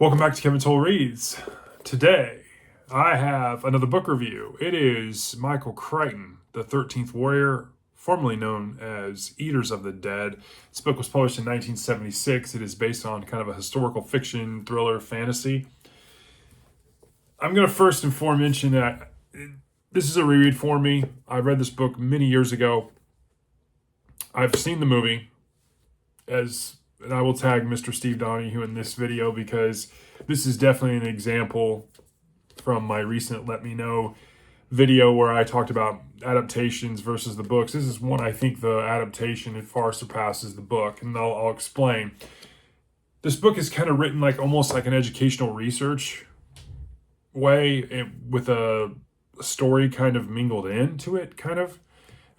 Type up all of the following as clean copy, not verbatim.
Welcome back to Kevin Toll Reads. Today, I have another book review. It is Michael Crichton, The 13th Warrior, formerly known as Eaters of the Dead. This book was published in 1976. It is based on kind of a historical fiction, thriller, fantasy. I'm going to first and foremost mention that this is a reread for me. I read this book many years ago. I've seen the movie, and I will tag Mr. Steve Donahue in this video because this is definitely an example from my recent Let Me Know video where I talked about adaptations versus the books. This is one I think the adaptation it far surpasses the book, and I'll explain. This book is kind of written like almost like an educational research way, with a story kind of mingled into it, kind of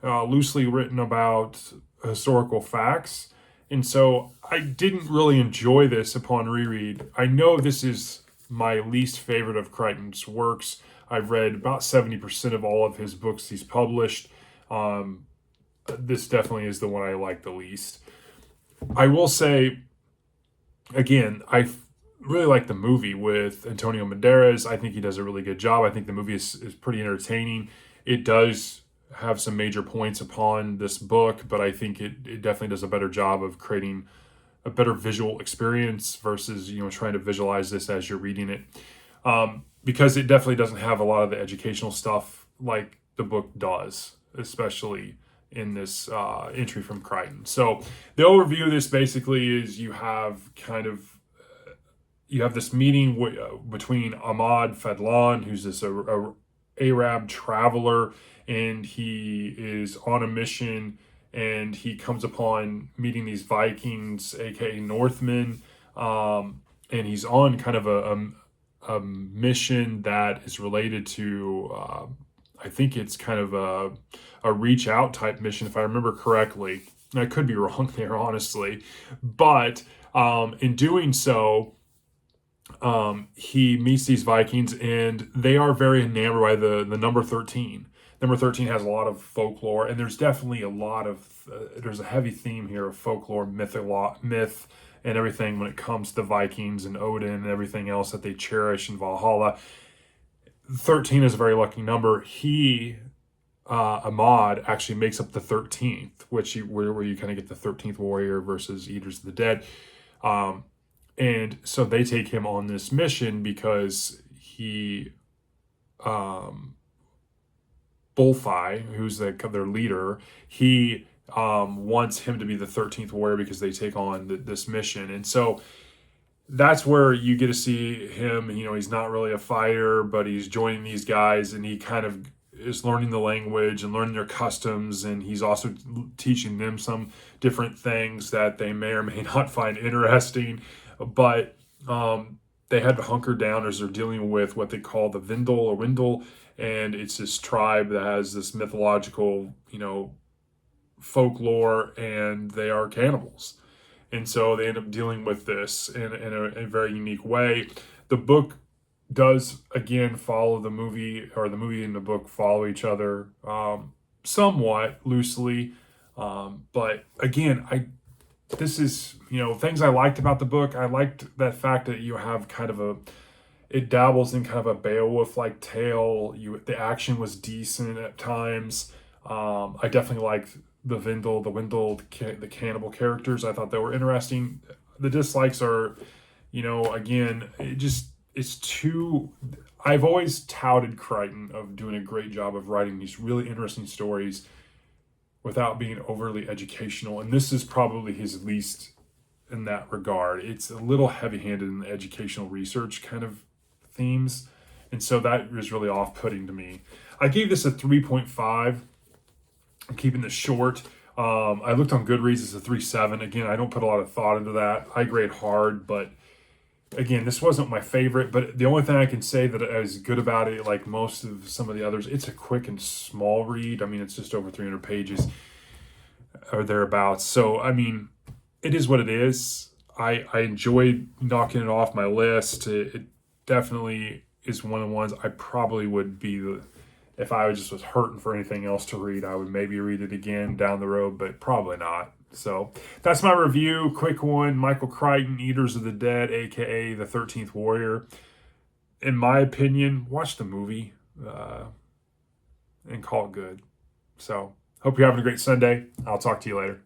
loosely written about historical facts. And so I didn't really enjoy this upon reread. I know this is my least favorite of Crichton's works. I've read about 70% of all of his books he's published. This definitely is the one I like the least. I will say, again, I really like the movie with Antonio Banderas. I think he does a really good job. I think the movie is pretty entertaining. It does have some major points upon this book, but I think it definitely does a better job of creating a better visual experience versus, trying to visualize this as you're reading it. Because it definitely doesn't have a lot of the educational stuff like the book does, especially in this entry from Crichton. So the overview of this basically is you have this meeting between Ahmad Fadlan, who's this Arab traveler, and he is on a mission, and he comes upon meeting these Vikings, aka Northmen, and he's on kind of a mission that is related to, I think it's kind of a reach out type mission, if I remember correctly. And I could be wrong there, honestly, but in doing so, he meets these Vikings, and they are very enamored by the number 13. Number 13 has a lot of folklore, and there's definitely a lot of, there's a heavy theme here of folklore, myth, and everything when it comes to the Vikings and Odin and everything else that they cherish in Valhalla. 13 is a very lucky number. Ahmad actually makes up the 13th, where you kind of get the 13th warrior versus Eaters of the Dead. And so they take him on this mission because Bullfi, who's their leader, he wants him to be the 13th warrior because they take on this mission. And so that's where you get to see him. He's not really a fighter, but he's joining these guys, and he kind of is learning the language and learning their customs, and he's also teaching them some different things that they may or may not find interesting. But they had to hunker down as they're dealing with what they call the Windle, and it's this tribe that has this mythological, folklore, and they are cannibals. And so they end up dealing with this in a very unique way. The book does, again, follow the movie, or the movie and the book follow each other somewhat loosely. But again, this is, things I liked about the book. I liked that fact that you have it dabbles in kind of a Beowulf-like tale. The action was decent at times. I definitely liked the Windle, the cannibal characters. I thought they were interesting. The dislikes are, again, it's too... I've always touted Crichton of doing a great job of writing these really interesting stories without being overly educational, and this is probably his least in that regard. It's a little heavy-handed in the educational research kind of themes, and so that was really off-putting to me. I gave this a 3.5. I'm keeping this short. I looked on Goodreads, it's a 3.7. Again, I don't put a lot of thought into that. I grade hard, but again, this wasn't my favorite, but the only thing I can say that is good about it, like most of some of the others, it's a quick and small read. I mean, it's just over 300 pages or thereabouts. So, I mean, it is what it is. I enjoyed knocking it off my list. It definitely is one of the ones I probably would if I just was hurting for anything else to read, I would maybe read it again down the road, but probably not. So that's my review. Quick one. Michael Crichton, Eaters of the Dead, aka the 13th Warrior. In my opinion, watch the movie and call it good. So hope you're having a great Sunday. I'll talk to you later.